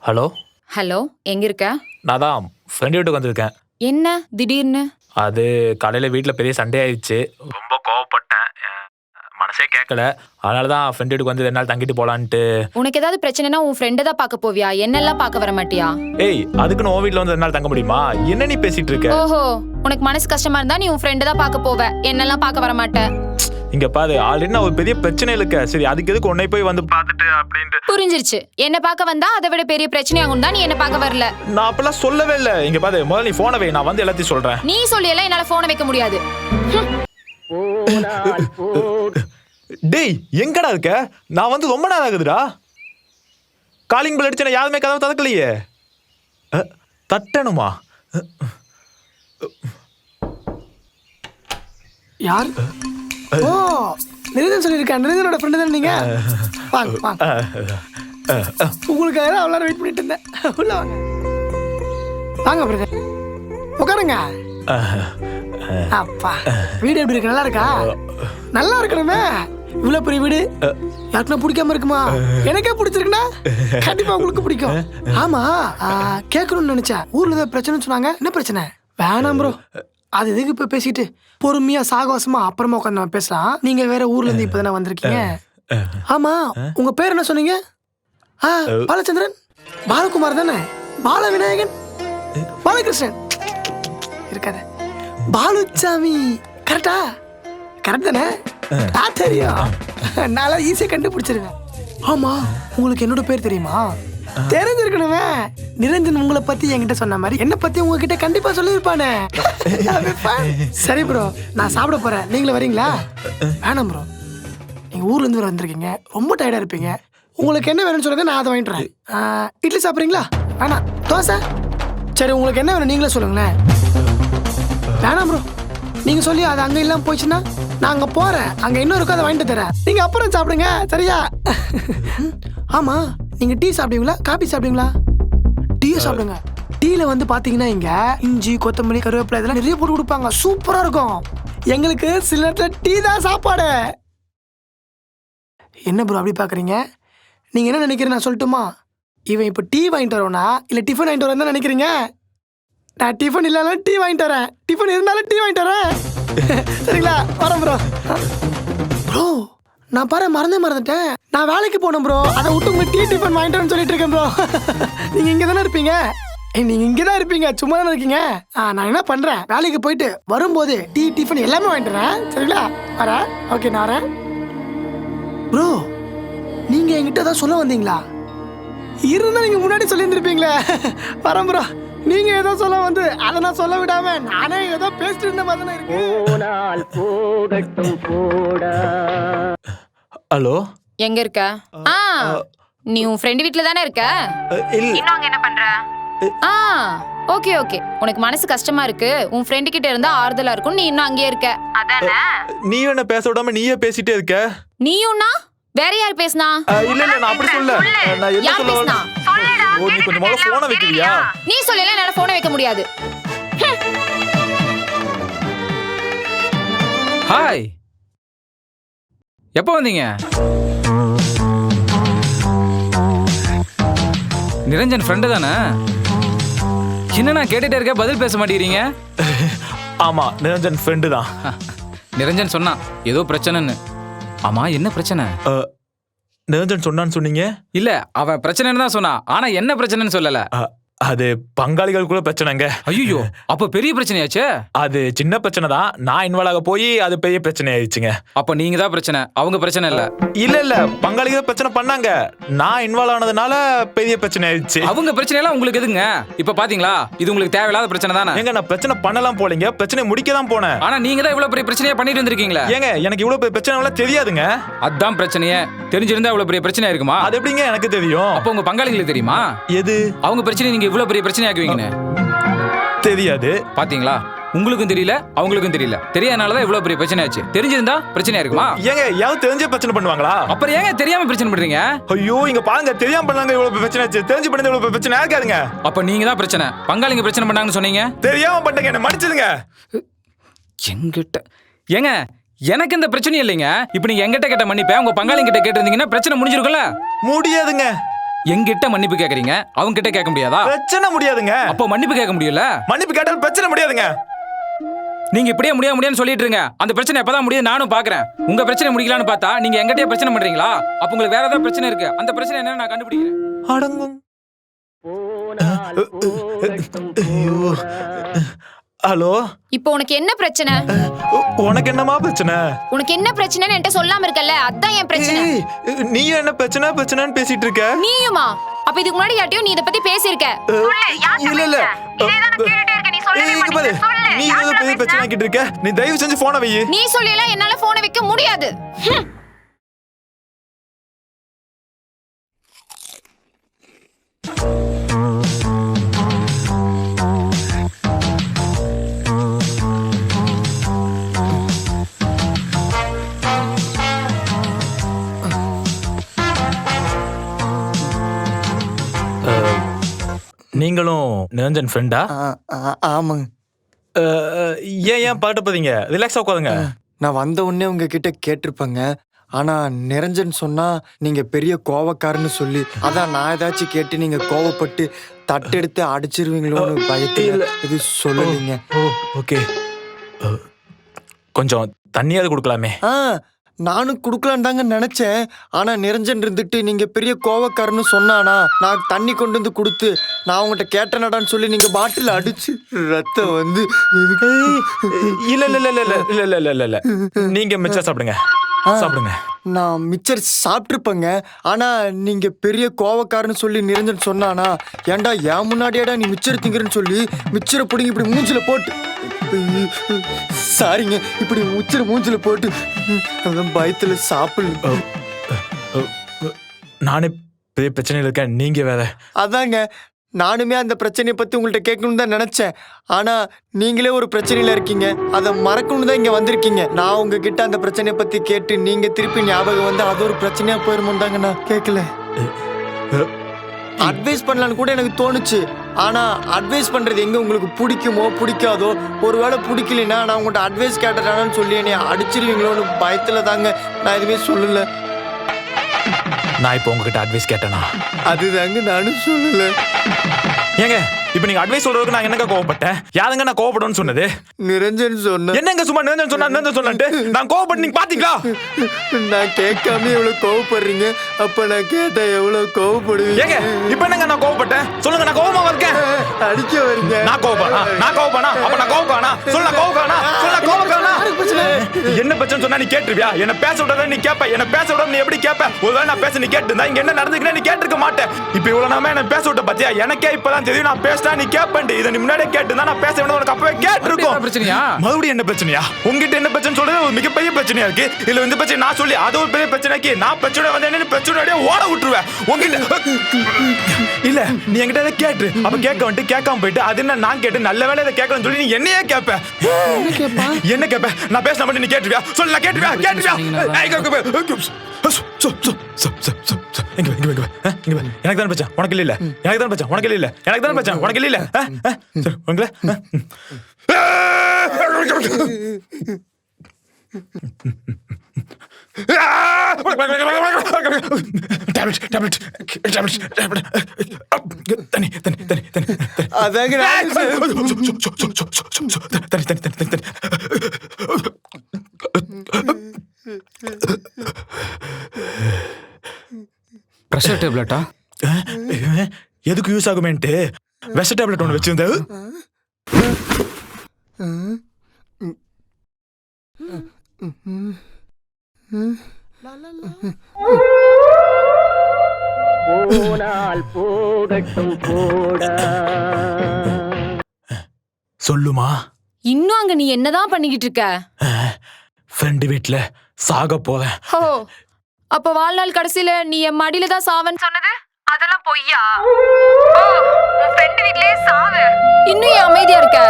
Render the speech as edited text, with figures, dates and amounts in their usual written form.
Hello hello, எங்க இருக்க? நான் தான் ஃப்ரெண்ட் வீட்டுக்கு வந்திருக்கேன். என்ன திடீர்னு? அது காலையில் வீட்டில் பெரிய சண்டே ஆயிடுச்சு. ரொம்ப கோவப்பட்டேன். மனசே கேட்கல. அதனால தான் ஃப்ரெண்ட் வீட்டுக்கு வந்து 2 நாள் தங்கிட்டு போகலான்ட்டு. உனக்கு ஏதாவது பிரச்சனைனா உன் ஃப்ரெண்டை தான் பார்க்க போவியா? என்னெல்லாம் பார்க்க வர மாட்டியா? ஏய், அதுக்குன்னு உன் வீட்டில் வந்து 2 நாள் தங்க முடியுமா? என்ன நீ பேசிட்டு இருக்க? ஓஹோ, உனக்கு மனசு கஷ்டமா இருந்தா நீ உன் ஃப்ரெண்டை தான் பார்க்க போவ, என்னெல்லாம் பார்க்க வர மாட்ட. இங்க பாரு, ஆல்ரெடி நான் ஒரு பெரிய பிரச்சனை இருக்க. சரி, அதுக்கு எதுக்கு உன்னை போய் வந்து பார்த்துட்டு அப்படின்ட்டு. புரிஞ்சிருச்சு. என்ன பார்க்க வந்தா அதை விட பெரிய பிரச்சனையாகும் தான் நீ என்ன பார்க்க வரல. நான் அப்பெல்லாம் சொல்லவே இல்லை. இங்க பாரு, முதல்ல நீ போனை வை, நான் வந்து எல்லாத்தையும் சொல்றேன். நீ சொல்லியெல்லாம் என்னால போனை வைக்க முடியாது. டேய், எங்கடா இருக்க? நான் வந்து ரொம்ப நேரம் ஆகுதுடா. காலிங் பெல் அடிச்சா யாருமே கதவை திறக்கலையே. தட்டணுமா? யார்? ஓ, நிரஞ்சன் சொல்லியிருக்கேன். நிரஞ்சனோட ஃப்ரெண்டு தானே நீங்க? வாங்க வாங்க. உங்களுக்காக தான் அவ்வளோ வெயிட் பண்ணிட்டு இருந்தேன். உள்ள வாங்க வாங்க பிரதர், உட்காருங்க. அப்பா, வீடு எப்படி இருக்கு? நல்லா இருக்கா? நல்லா இருக்கணுமே. இவ்வளோ பெரிய வீடு யாருக்குன்னா பிடிக்காம இருக்குமா? எனக்கே பிடிச்சிருக்குன்னா கண்டிப்பா உங்களுக்கு பிடிக்கும். ஆமா, கேட்கணும்னு நினைச்சேன். ஊர்ல ஏதாவது பிரச்சனைன்னு சொன்னாங்க. என்ன பிரச்சனை? வேணாம் ப்ரோ, அது எதுக்கு இப்ப பேசிட்டு பொறுமையா சாகவாசமா அப்புறமா உட்காந்து நம்ம பேசலாம். நீங்க வேற ஊர்ல இருந்து இப்பதானே வந்திருக்கீங்க. ஆமா, உங்க பேர் என்ன சொன்னீங்க? பாலச்சந்திரன், பாலகுமார் தானே? பால விநாயகன், பாலகிருஷ்ணன் இருக்காத, பாலுச்சாமி. கரெக்டா? கரெக்ட் தானே? தெரியும், நான் ஈஸியா கண்டுபிடிச்சிருவேன். ஆமா, உங்களுக்கு என்னோட பேர் தெரியுமா? தெரிஞ்சிருக்கணுமே. நிரஞ்சன் உங்களை பத்தி என்கிட்ட சொன்ன மாதிரி என்ன பத்தி உங்ககிட்ட கண்டிப்பா சொல்லியிருப்பானே. சரி ப்ரோ, நான் சாப்பிட போறேன். நீங்களும் வரீங்களா? வேணாம் ப்ரோ, நீங்க ஊர்ல இருந்து வந்திருக்கீங்க, ரொம்ப டயர்டா இருப்பீங்க. உங்களுக்கு என்ன வேணும்னு சொல்லுங்க, நான் அதை வாங்கிட்டுறேன். இட்லி சாப்பிட்றீங்களா? வேணாம். தோசை? சரி, உங்களுக்கு என்ன வேணும் நீங்களே சொல்லுங்களேன். வேணாம் ப்ரோ, நீங்க சொல்லி அது அங்க இல்லாம போயிடுச்சுன்னா நான் அங்க போறேன், அங்க இன்னும் இருக்கும், அதை வாங்கிட்டு தரேன். நீங்க அப்புறம் சாப்பிடுங்க, சரியா? ஆமா, நீங்க டீ சாப்பிடுவீங்களா, காபி சாப்பிடுவீங்களா? டீயை சாப்பிடுங்க. டீல வந்து பாத்தீங்கன்னா இங்க இஞ்சி, கொத்தமல்லி, கருவேப்பிலை இதெல்லாம் நிறைய போட்டு கொடுப்பாங்க. சூப்பரா இருக்கும். எங்களுக்கு சில நேரத்துல டீ தான் சாப்பாடு. என்ன ப்ரோ அப்படி பாக்குறீங்க? நீங்க என்ன நினைக்கிறீங்க நான் சொல்லட்டுமா? இவன் இப்ப டீ வாங்கிட்டு வரவனா இல்ல டிஃபன் வாங்கிட்டு வரேன் நினைக்கிறீங்க? நான் டிஃபன் இல்லாலும் டீ வாங்கிட்டு வரேன், டிஃபன் இருந்தாலும் டீ வாங்கிட்டு வரேன். சரிங்களா? வரேன் ப்ரோ. ப்ரோ, நான் பாரு மறந்துட்டேன். நான் வேலைக்கு போனேன் ப்ரோ, அதை விட்டு உங்க டீ டிஃபன் வாங்கிட்டு வரேன்னு சொல்லிட்டு இருக்கேன் ப்ரோ. நீங்க இங்க தானே இருப்பீங்க? நீங்க இங்க தான் இருப்பீங்க, சும்மா தானே இருக்கீங்க. நான் என்ன பண்றேன், வேலைக்கு போயிட்டு வரும்போது டீ டிஃபன் எல்லாமே வாங்கிட்டு வரேன். சரிங்களா? வரேன். ஓகே, நான் வரேன். ப்ரோ, நீங்க என்கிட்ட தான் சொல்ல வந்தீங்களா? இருந்தா நீங்க முன்னாடி சொல்லி இருந்திருப்பீங்களே. வரேன் ப்ரோ. நீங்க ஏதோ சொல்ல வந்து அதை நான் சொல்ல விடாம நானே ஏதோ பேசிட்டு இருந்த மாதிரி இருக்கு. ஹலோ, எங்க இருக்க? நீ உன் ஃப்ரெண்ட் வீட்ல தானே இருக்க? இன்னும் அங்க என்ன பண்ற? ஓகே ஓகே, உனக்கு மனசு கஷ்டமா இருக்கு, உன் ஃப்ரெண்ட் கிட்ட இருந்தா ஆறுதலா இருக்கும், நீ இன்னும் அங்கேயே இருக்க. அதானே? நீ என்ன பேச விடாம நீயே பேசிட்டே இருக்க. நீயும்னா வேற யார் பேசினா? இல்ல இல்ல, நான் அப்படி சொல்ல. நான் என்ன யார் பேசினா? சொல்ல? ஓ, நீ கொஞ்சம் முதல்ல போனை வைக்கிறியா? நீ சொல்லல, என்னால போனை வைக்க முடியாது. ஹாய், எப்போ வந்தீங்க? நிரஞ்சன் ஃப்ரெண்டு தானே? என்ன நான் கேட்டுட்டே இருக்க, பதில் பேச மாட்டேங்கிறீங்க? ஆமா, நிரஞ்சன் ஃப்ரெண்டு தான். நிரஞ்சன் சொன்னா ஏதோ பிரச்சனைன்னு. ஆமா, என்ன பிரச்சனை? நிரஞ்சன் சொன்னான்னு சொன்னீங்க? இல்ல, அவன் பிரச்சனைன்னு தான் சொன்னா, ஆனா என்ன பிரச்சனைன்னு சொல்லல. அது பங்காளிகளுக்குள்ள பிரச்சனைங்க. ஐயோ, அப்ப பெரிய பிரச்சனையாச்சே. அது சின்ன பிரச்சனை தான், நான் இன்வால்வ் ஆக போய் அது பெரிய பிரச்சனை ஆயிடுச்சுங்க. அப்ப நீங்க தான் பிரச்சனை, அவங்க பிரச்சனை இல்ல. இல்ல இல்ல, பங்காளிகள் பிரச்சனை பண்ணாங்க, நான் இன்வால்வ் ஆனதுனால பெரிய பிரச்சனை ஆயிடுச்சு. அவங்க பிரச்சனை எல்லாம் உங்களுக்கு எதுங்க? இப்ப பாத்தீங்களா, இது உங்களுக்கு தேவையில்லாத பிரச்சனை தானே. ஏங்க, நான் பிரச்சனை பண்ணலாம் போலீங்க, பிரச்சனை முடிக்க தான் போனேன். ஆனா நீங்க தான் இவ்வளவு பெரிய பிரச்சனையா பண்ணிட்டு வந்திருக்கீங்களா? ஏங்க, எனக்கு இவ்வளவு பெரிய பிரச்சனை எல்லாம் தெரியாதுங்க. அதான் பிரச்சனையே. தெரிஞ்சிருந்தா இவ்வளவு பெரிய பிரச்சனை இருக்குமா? அது எப்படிங்க எனக்கு தெரியும்? அப்ப உங்க பங்காளிகளுக்கு தெரியுமா எது? அவங்க பிரச்சனை நீங்க இவ்வளவு பெரிய பிரச்சனை ஆக்குவீங்கன்னு? தெரியாது. பாத்தீங்களா, உங்களுக்கும் தெரியல, அவங்களுக்கும் தெரியல. தெரியாதனாலதான் இவ்வளவு பெரிய பிரச்சனை ஆச்சு. தெரிஞ்சிருந்தா பிரச்சனையா இருக்குமா? ஏங்க, யாரும் தெரிஞ்சே பிரச்சனை பண்ணுவாங்களா? அப்புறம் ஏங்க தெரியாம பிரச்சனை பண்றீங்க? ஐயோ, இங்க பாருங்க, தெரியாம பண்ணாங்க இவ்வளவு பிரச்சனை ஆச்சு, தெரிஞ்சு பண்ணது இவ்வளவு பிரச்சனை ஆகாதுங்க. அப்ப நீங்க தான் பிரச்சனை, பங்காளிங்க பிரச்சனை பண்ணாங்கன்னு சொன்னீங்க. தெரியாம பண்ணங்க, என்ன மன்னிச்சிடுங்க. எங்கிட்ட ஏங்க எனக்கு இந்த பிரச்சனையும் இல்லைங்க. இப்போ நீங்க எங்கிட்ட கேட்ட மன்னிப்பை உங்க பங்காளி கிட்ட கேட்டிருந்தீங்கன்னா பிரச்சனை முடிஞ்சிருக்கும்ல. முடியாதுங்க. எங்கிட்ட மன்னிப்பு கேக்குறீங்க, அவங்க கிட்ட கேட்க முடியாதா? பிரச்சனை முடியாதுங்க. அப்போ மன்னிப்பு கேட்க முடியல. மன்னிப்பு கேட்டாலும் பிரச்சனை முடியாதுங்க. நீங்க இப்படியே முடியாதுன்னு சொல்லிட்டு இருங்க. அந்த பிரச்சனை எப்பதான் முடியுது நானும் பாக்குறேன். உங்க பிரச்சனை முடிக்கலான்னு பார்த்தா நீங்க எங்கிட்டயே பிரச்சனை பண்றீங்களா? அப்ப உங்களுக்கு வேற ஏதாவது பிரச்சனை இருக்கு. அந்த பிரச்சனை என்னன்னு நான் கண்டுபிடிக்கிறேன். அடங்கும். ஹலோ, இப்போ உனக்கு என்ன பிரச்சனை? உனக்கு என்னமா பிரச்சனை? உனக்கு என்ன பிரச்சனைன்னு என்கிட்ட சொல்லாம இருக்கல்ல, அதான் என் பிரச்சனை. நீயும் என்ன பிரச்சனைன்னு பேசிட்டு இருக்க? நீயுமா? அப்ப இதுக்கு முன்னாடி யார்ட்டையும் நீ இத பத்தி பேசியிருக்க? இல்ல இல்ல, இங்க பாரு, நீ ஏதோ பெரிய பிரச்சனை ஆக்கிட்டு இருக்க. நீ தயவு செஞ்சு போனை வை. நீ சொல்லியெல்லாம் என்னால போனை வைக்க முடியாது. நீங்களும் நிரஞ்சன் ஃப்ரெண்டா? ஆமாங்க. ஏன் பாட்ட போதீங்க? ரிலாக்ஸா உட்காருங்க. நான் வந்த உடனே உங்ககிட்ட கேட்டிருப்பேங்க. ஆனா நிரஞ்சன் சொன்னா நீங்க பெரிய கோவக்காரன்னு சொல்லி, அதான் நான் ஏதாச்சும் கேட்டு நீங்க கோவப்பட்டு தட்டெடுத்து அடிச்சிருவீங்களோன்னு பயத்துல இது சொல்லலீங்க. ஓகே, கொஞ்சம் தண்ணியாவது கொடுக்கலாமே. நானும் குடுக்கலான்னு தாங்க நினைச்சேன். ஆனா நிரஞ்சன் இருந்துட்டு நீங்க பெரிய கோவக்காரன்னு சொன்னானா, நான் தண்ணி கொண்டு வந்து கொடுத்து நான் உங்ககிட்ட கேட்டனடான்னு சொல்லி நீங்க பாட்டில் அடிச்சு ரத்தம் வந்து இல்ல இல்ல இல்ல இல்ல இல்ல இல்ல இல்ல இல்ல இல்ல, நீங்க மிச்சம் சாப்பிடுங்க, சாப்பிடுங்க. நான் மிச்சர் சாப்பிட்டுருப்பேங்க. ஆனா நீங்க பெரிய கோவக்காரன்னு சொல்லி நிரஞ்சன் சொன்னானா, ஏன்டா என் முன்னாடியாடா நீ மிச்சர் திங்கிறன்னு சொல்லி மிச்சரை பிடிங்கி இப்படி மூஞ்சில போட்டு, சாரிங்க, இப்படி மிச்சரை மூஞ்சில போட்டு அதான் பயத்துல சாப்பிடல. நானே பெரிய பிரச்சனையில இருக்கேன், நீங்க வேற. அதாங்க நானுமே அந்த பிரச்சனையை பத்தி உங்கள்கிட்ட கேட்கணும்னு தான் நினைச்சேன். ஆனா நீங்களே ஒரு பிரச்சனையில இருக்கீங்க, அதை மறக்கணும்னு தான் இங்க வந்திருக்கீங்க. நான் உங்ககிட்ட அந்த பிரச்சனையை பத்தி கேட்டு நீங்க திருப்பி ஞாபகம் வந்து அது ஒரு பிரச்சனையா போயிருமோ தாங்க நான் கேட்கல. அட்வைஸ் பண்ணலான்னு கூட எனக்கு தோணுச்சு. ஆனா அட்வைஸ் பண்றது எங்க உங்களுக்கு பிடிக்குமோ பிடிக்காதோ, ஒருவேளை பிடிக்கலன்னா நான் உங்கள்கிட்ட அட்வைஸ் கேட்டேன்னு சொல்லி என்னை அடிச்சிருவீங்களோன்னு பயத்துல தாங்க நான் எதுவுமே சொல்லல. நான் இப்போ உங்ககிட்ட அட்வைஸ் கேட்டேனா? அதுதாங்க நானும் சொல்லல. ஏங்க இப்ப நீங்க அட்வைஸ் சொல்றதுக்கு நான் என்னங்க கோவப்பட்டேன்? யாருங்க நான் கோவப்படுன்னு சொன்னது? நிரஞ்சன் சொன்ன. என்னங்க சும்மா நிரஞ்சன் சொன்னான்ட்டு நான் கோவப்பட்டு நீங்க பாத்தீங்களா? நான் கேட்காம எவ்வளவு கோவப்படுறீங்க, அப்ப நான் கேட்டா எவ்வளவு கோவப்படுவீங்க. ஏங்க இப்ப என்னங்க நான் கோவப்பட்டேன்? சொல்லுங்க, நான் கோவமா இருக்கேன். அடிக்க வரீங்க. நான் கோவப்படா அப்ப நான் கோவக்கானா? சொல்ல கோவக்கானா? என்ன பிரச்சனை சொன்னா நீ கேட்டுருவியா? என்ன பேச விடாத நீ கேப்ப, என்ன பேச விடாம நீ எப்படி கேப்ப? ஒருவேளை நான் பேச நீ கேட்டு இங்க என்ன நடந்துக்கிறேன் நீ கேட்டிருக்க மாட்டேன். இப்ப இவ்வளவு நாம என்ன பேச விட்ட பாத்தியா? எனக்கே இப்பதான் தெரியும் நான் பேசினா நீ கேப்பண்டி. இதை நீ முன்னாடியே கேட்டு நான் பேச வேணும், உனக்கு அப்பவே கேட்டிருக்கோம். பிரச்சனையா? மறுபடியும் என்ன பிரச்சனையா? உங்ககிட்ட என்ன பிரச்சனை சொல்றது ஒரு மிகப்பெரிய பிரச்சனையா இருக்கு. இல்ல இந்த பிரச்சனை நான் சொல்லி அது ஒரு பெரிய பிரச்சனைக்கு நான் பிரச்சனை வந்து என்ன பிரச்சனையோட ஓட விட்டுருவேன் உங்ககிட்ட. இல்ல நீ என்கிட்ட இதை கேட்டு அப்ப கேட்க வந்துட்டு கேட்காம போயிட்டு அது என்ன நான் கேட்டு நல்ல வேலை இதை கேட்கணும்னு சொல்லி நீ என்னையே கேட்ப. என்ன கேட்ப? நான் பேசின மட்டும் நீ கேட்டுவியா? சொல்லு, நான் கேட்டுவியா? எனக்கு தானே பிரச்சனை, உனக்கு இல்ல. எனக்கு தானே பிரச்சனை, உனக்கு இல்ல. எனக்கு தானே பிரச்சனை, உனக்கு இல்ல. பிரஷர் டேப்லெட்டா? எதுக்கு யூஸ் ஆகுமேன்ட்டு விஷ டேப்லெட் ஒன்று வச்சிருந்தேன். சொல்லுமா. இன்னும் அங்க நீ என்னதான் பண்ணிக்கிட்டு இருக்க? ஃப்ரெண்டு வீட்ல சாக போறேன். ஓ, அப்ப வாழ்நாள் கடைசியில நீ என் மடியில தான் சாவன்னு சொன்னது அதெல்லாம் பொய்யா? உன் ஃப்ரெண்டு வீட்லயே சாவு. இன்னும் ஏன் அமைதியா இருக்க?